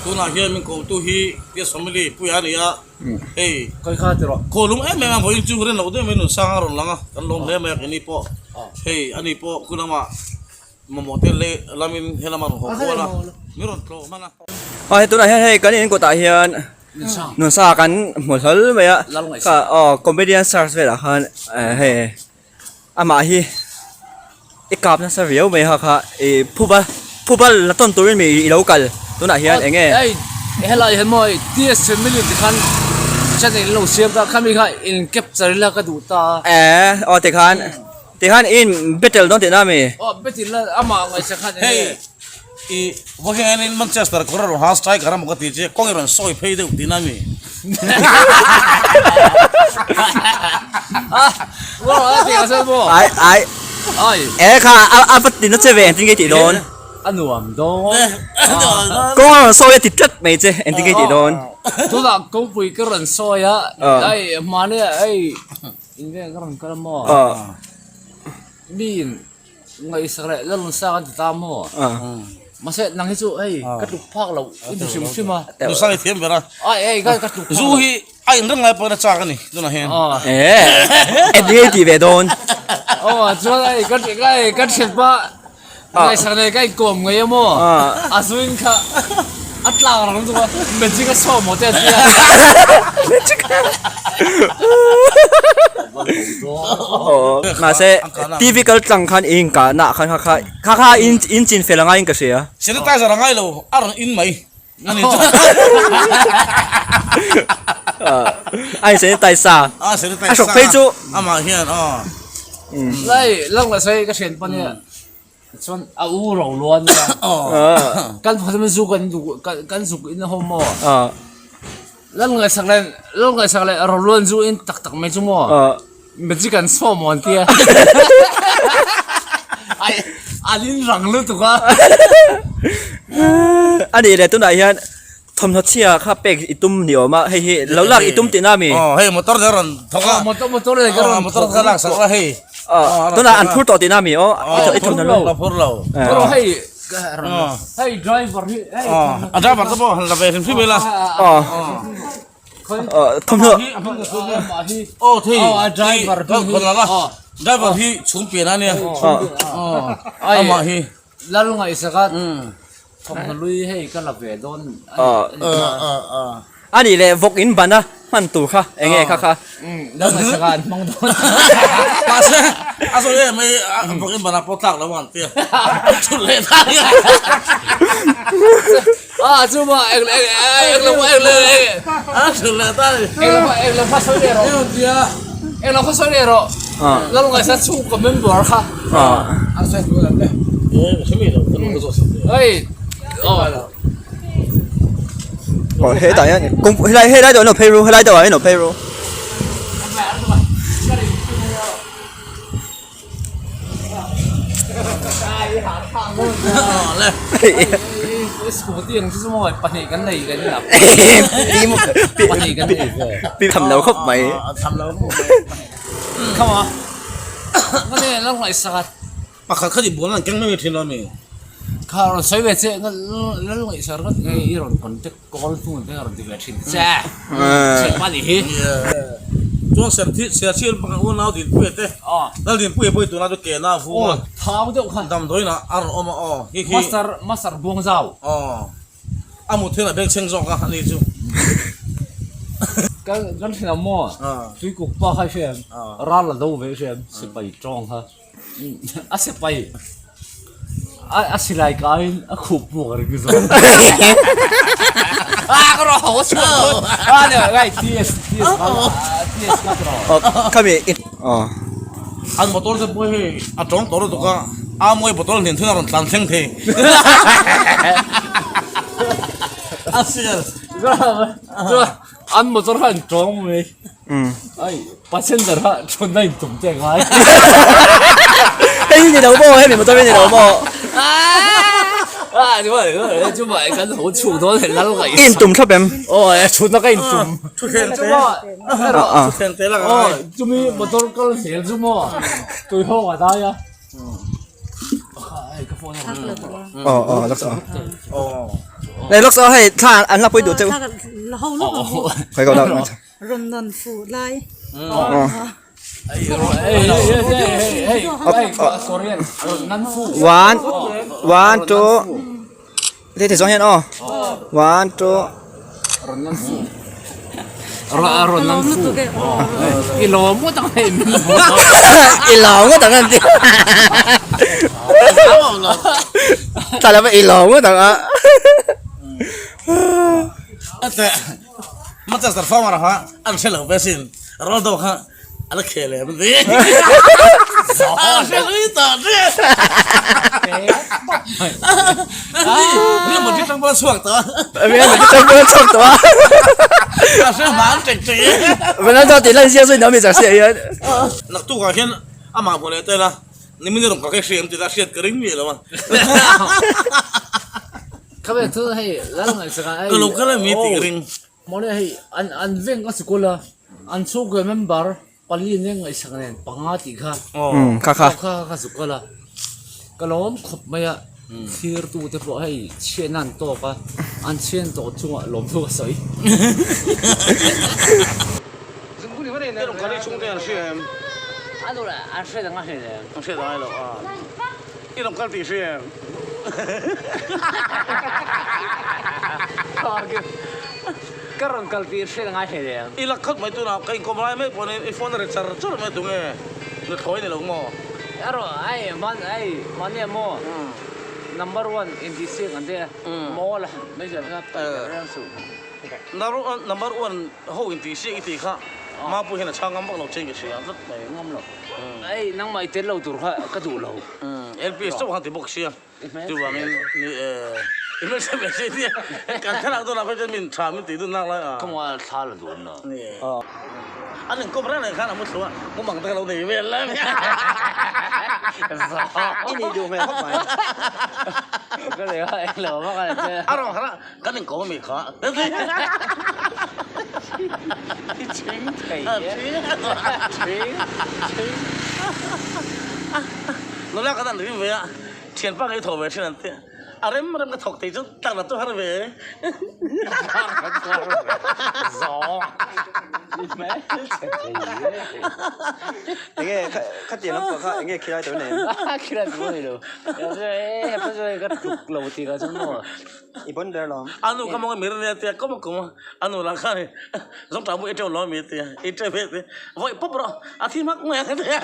tu na hian min ko tu hi ke family puya ria hey kai kha tero ko lum em em voin chu ren lo de men sang ron langa kan lom le me ni po hey ani po kunama motel le lamin helaman ho ko la miron tlo mana tu na hei kan in ko ta hian nun sa kan mulhal me ya ka comedian stars ve la han he ama hi ikap na sa riau me ha kha phubal la ton turin mi local tu na hian enge ai hela he moi ts family ti khan chane lo siam ta khami kha in capture la ka du ta te khan in battle don te na me betil la ama ngai sa khan hey i vohen in Manchester korro ha strike garam ko ti je kongiron soi phei de dinami wo ti ka sa bo ai kha apat din che ve tin ge ti don anuam do ko so ye ti tat me che en ti ge ti don tu la ko pui ka ran so ya ai mane ai in ve ka ran ka mo bin ngai sa re la lun sa kan ta mo masa nang hisu ai katuk phak lo in sim sima du sai thiam bera ai katuk zu hi ai ndang lai pa na cha kan ni du na hen en ti ge ti ve don cho ai kat sel pa ngai sa ne kai kom ngai mo asuin kha atla rang tu magic ka so mo te tia mà sẽ TV cái trăng khăn in cả nạ khăn kha in chin phê là ngay cái gì á sẽ tay ra ngay lo aron in mai ani ai sẽ tay xa sẽ tay sa phê chú ama hian lai lang la sai ka sen pa ne chon a u ro luan kan pha me zu kan zu in ho mo lang ngai sak le ro luan zu in tak me chu mo magic kan so mo an tia ai alin rang lu tu ka anh đi đây tôi nói hiện thầm thật chia khá bèn itum nhiều mà hay lâu lạc itum tiền nam mi hey motor da ron thoka motor le ka ron motor ka lang sa hey tôi nói ăn phút tổ tiền nam mi ít thầm thật lâu phur lo pero hey driver hey driver to bo la ve sim bela thầm thật thi driver hi chung pia na ne ama hi la lu ngai sa ka thom na lui hey ka la ve don anh đi đây vok in bana man tu kha anh nghe kha la ngai sa ka mong don pas aso ye mai vok in bana potak la wan tia chu le ta chu ma ek chu le ta ek la fa so le ro ek la fa so le ro la lu ngai sa chu ko member kha aso tu la le simi lo ko zo hey嘿大人公嘿来到那配入嘿来到那配入tiếng chứ mà bật nhảy cái này cái là bật nhảy cái này bị thầm lâu khóc mày không à cái này nó lại sạt pa kha khadi bon lan keng me thin lo mi kha rồi xoay về chứ nó lại sạt cái rồi còn chắc con phun cái rồi thì về trên cha sẽ bắt đi chuan ser thil pa un nau din pu te dal din pu tu na to ke na fu thao đâu khan dam doi na ar oma hi master buông dao amu thela beng cheng jong ka ani chu cái thì nào mua tuy cục ba hai xem ra là đâu về xem sẽ bày tròn ha sẽ bày sẽ lại cái cục mua cái gì cái đó hổ sợ này cái ts cái đó cái gì an motor se po he a tong tor to ka a moi botol nin thuna ron tlan theng the asia rồi ăn một số hàng trống mày ai passenger ha chọn đây tổng tiền ai cái gì đâu mua hay mình một tôi bên gì đâu mua đúng rồi chứ vậy cái hổ chủ đó thì lăn lại in tùm thấp em chủ nó cái in tùm thu khen te thu khen te la chú mi một tôi có tiền chú mua tôi không ở đây á cái phone that's all ในล็อกซอให้ท่าอันรับไปดูเจ้า เราลูก ใครก็ได้ รอนนอนฟูไล Korean nan fu 1 2ที่สองเห็นอ๋อ1 2 ron nan fu ron nan fu ilo mo tang hai mi ilaw mo tangan ti tala ba ilaw mo tanga แต่มันจะสัตว์ฟ้องมาหรอฮะอันเฉลิมไปสินเราต้องฮะอันละเคเลยมันดีเฉลิมต่อเนี่ยนี่มันที่ต้องมาสวกตัว ไม่งั้นจะเบิ่งชอบตัว เชื่อมันจริง วันนั้นตอนตีเล่นเสียส่วนน้ำมีจากเสียเยอะ ๆนักตู้กันเช่นอามาคนเตยละนี่มันจะต้องกับแค่เสียงจะได้เสียงกระริ่งมีหรือมั้ง เขาไปซื้อให้แล้วไงสักไอ้ ก็ลูกก็เลยมีตีกระริ่ง มองเลยให้อันเว้งก็สกุลละอันสู้กับเมมเบอร์ปลีเนี่ยไงสักเนี่ยปังอาติค่ะ ค่ะ ค่ะสกุลละก็ล้อมขบไม่อะที่ตัวเทปให้เชียนนั่นโตก็อันเชียนโตจังหวะล้มตัวสวย 这种管理充电是，อันนู้นแหละอันเชียนตั้งแต่เนี่ย 我现在来了啊，这种管理是，ก็รอนกัลปีเชียนตั้งแต่เนี่ย 一拉克没多少，跟国外没过呢，一放那里吃这没东哎，那头一点了么？ อร่อยไอ้มันเนี่ยโม่ number one in this thing อันเดียโม่ละไม่ใช่ครับเรื่องสูง number one 后in底线一底看，妈不现在长安帮老这个谁啊？这没。 งอมหรอกไอ้นั่งไม่เต้นเราตัวเขาก็ดูเรา LP 收行的不行，对吧？你们这边这的，敢看到多少块钱面茶面地都拿来啊？ ก็มาท่าละโดนเนาะ อันหนึ่งก็ไม่ได้เลยครับนะมุสลิมมุมังตะเราหนีเวรแล้วเนี่ย นี่นี่ดูไหมครับไหม ก็เลยว่าเหลือมากเลยเจ้า อารมณ์ขนาดกันหนึ่งก็ไม่ขาดเฮ้ย ชิงไถ่ เราเล่ากันตั้งแต่เวรเทียนป้าเลยโทรไปเช่นนั้นเตี้ยอะไรมันก็ถกตีจนตั้งแต่ตัวฮาร์เวย์ สองแม่ อย่างเงี้ยข้าเตี๋ยวน้ำปลาข้าอย่างเงี้ยคิดได้ตัวไหน คิดอะไรตัวนี้ดูเดี๋ยวจะเพื่อนก็ถูกเราตีกันจังหวะ อีบนเดินหรอ อันนู้นก็มองไม่เรื่องเตี้ยก็มองกูอันนู้นราคาเนี่ยต้องทำให้เจ้าล้อมีเตี้ยอีเจ้าเบี้ยเตี้ยว่าปุ๊บเราอาทิตย์มักแม่กันเตี้ย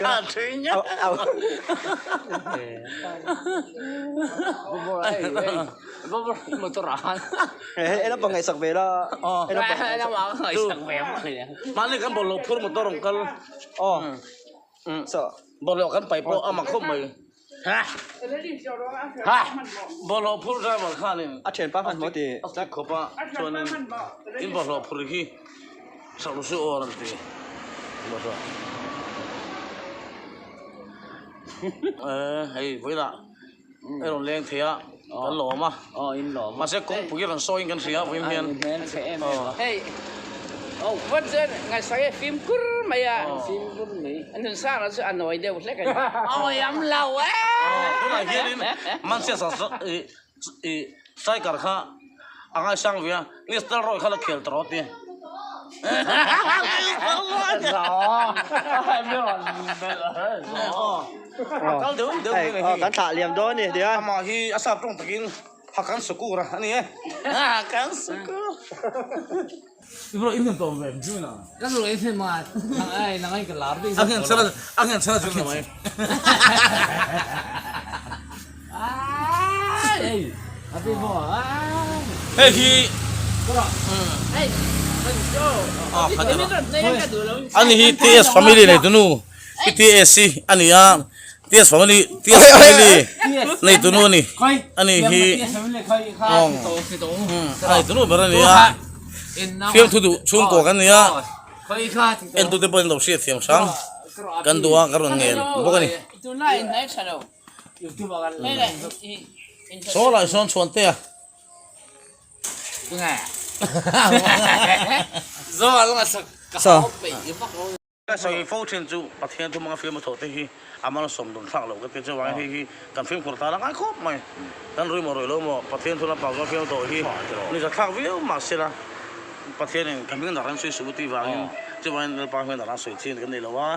อาทิตย์เนี่ย เอา บ่มาตัวร้าน เฮ้ยแล้วปังไงสักเวลา ไอ้น้ำมันไอ้สังแหวนเลย มาเลยกันบอลลูพูดมาตัวรงกัน อ๋อสอบ อลลูกันไปพอเอามาคุ้มมือฮะบอลลูพูดได้บอกข้าเลย อาเชนป้าพันหมดดี สักขบะชวนอินบอลลูพูดที่สาวสุโอรันตีบอลลูเฮ้ยเวลาไอ้โรงเรียนเทียกันหล่อมา อ๋ออินหล่อ มาเซ็กกุ้งพวกเราซอยกันเสียวิมเมียน แม่แม่เฮ้ยโอ้วันเจนไงใส่ฟิล์มกุร์ไหมอ่ะฟิล์มกุร์ไหมอันนั้นสร้างแล้วจะอันหน่อยเดียวเล็กกันโอ้ยยำเหล้าเอ้ ตัวไหนเฮียนี่มันเสียสัสใส่กันข้าอ่างช่างเวียนี่สตาร์รอยข้าละเขียนตลอดเนี่ย สองไม่หรอก เดี๋ยว กันถาเหลี่ยมโดนนี่เดี๋ยว มาฮีอาซาบตรงตะกินหักกันสกูระนี่หักกันสกูนี่บรออินเดียตัวแบบจุน่ะ ก็สุดเลยที่มานั่งไอ้กันลาร์ดิ้ง อังเงินสลัดจุน่ะไหม เฮ้ยอาทิตย์พ่อ เฮ้ยฮี เฮ้ยอันนี้ฮีทีเอส family เลยตัวนู้ทีเอสซีอันนี้อ่ะทีเอส family ในตัวนู้นี่อันนี้ฮีอ๋อไอ้ตัวนู้นแบบนี้อ่ะเที่ยวทุกช่วงก่อนกันนี่อ่ะเอ็นตัวเด็กเป็นเราเสียเสียงสังกันตัวกันเงี้ยบอกกันนี่โซ่ละโซ่ชวนเตะ ไงโซ่แล้วก็สัก สอบ ไป ก็ใส่โฟล์เชนจูประเทศทุกมังฟิล์มมาถอดที่อามันสมดุลทั้งโลกก็เป็นเจ้าวันที่กันฟิล์มคนตาละง่ายครบไหมกันรู้มารู้มาประเทศทุกนักป่าวก็ฟิล์มตัวที่นี่จะทั้งวิวมาเสียละประเทศนึงกันเป็นดาราสวยสุดที่วางเจ้าวันเราป่าวเป็นดาราสวยที่กันนี่แล้วว่า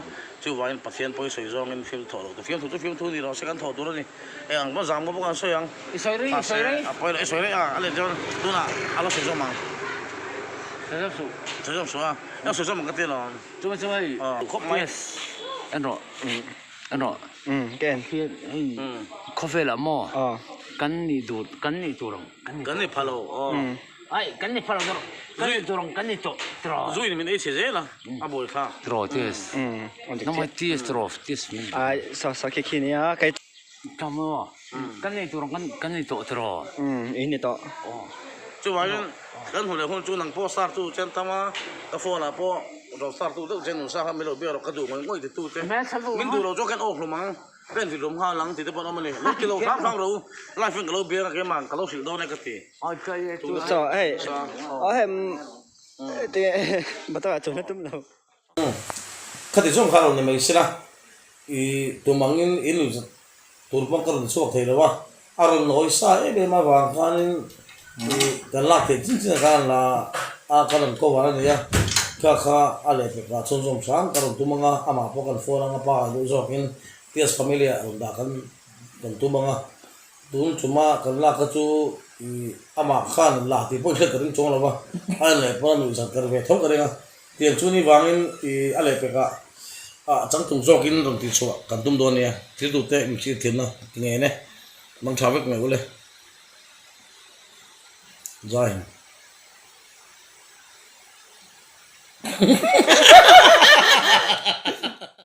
เจ้าวันประเทศป่วยสวยจงกันฟิล์มถอดแต่ฟิล์มทุกนี่เราเสียกันถอดตัวนี่เองก็จำก็พวกกันสวยยังสวยเลยป่วยเลยสวยเลยอะไรเจ้าดูน่ะอะไรสวยจงมั้งสวยจงสวย要水这么个电脑，这么可买，安着เก่ง 偏咖啡了么 อ๋อ 跟你多人跟你拍了哦，哎跟你拍了多跟你多注意你们一起热了，啊不会看，多这是 อันนี้ 那么这是多这是 สักขี้นี้ไก่ 干么跟你多跟你多อีนี่ต่อ 这玩意跟后来后就能播杀猪，真他妈个放了播，เรา杀猪都真能杀，还没有别了，กระดูกมันง่อยติดตู้เจ้มินดูเราโจกันออกหรือมั้งเป็นที่ลมห้าหลังติดตัวมันนี่ลูกกิโล3 ครั้งเราไล่ฟิงกับเราเบียร์กันมันกับเราสิโดนในกระตี 哦这也 ต่อเอ้อ๋อเห็นเดี๋ยวมาต่อจนตุ้มเรา คดีช่วงข้าวนี่ไม่ใช่ละอีตัวมังอินตัวมังก็รู้สึกเท่เลยว่าอารมณ์น้อยใส่เดี๋ยวมาวางกันกันลากจริงๆกันละกันก็ว่าเนี่ยข้าอะไรเป็นการส่งสารกันตัวมังอามาพวกกันฟ้องกันป้าดูจอกินเตี้ยสฟามิลี่รุ่นด่ากันตัวมังตัวจุมากันลากก็จูอามาขันลากที่พวกเด็กกันจงแล้วว่าอะไรพวกมันรู้จักกันเวทท้องกันเลยเตี้ยจูนี่วางอะไรเป็นการจังตุ้งจอกินตรงที่ชัวกันตุ้มโดนเนี่ยที่ดูเตะมีชื่อเทียนนะยังไงเนี่ยบางชาวเวกไม่รู้เลยZahin.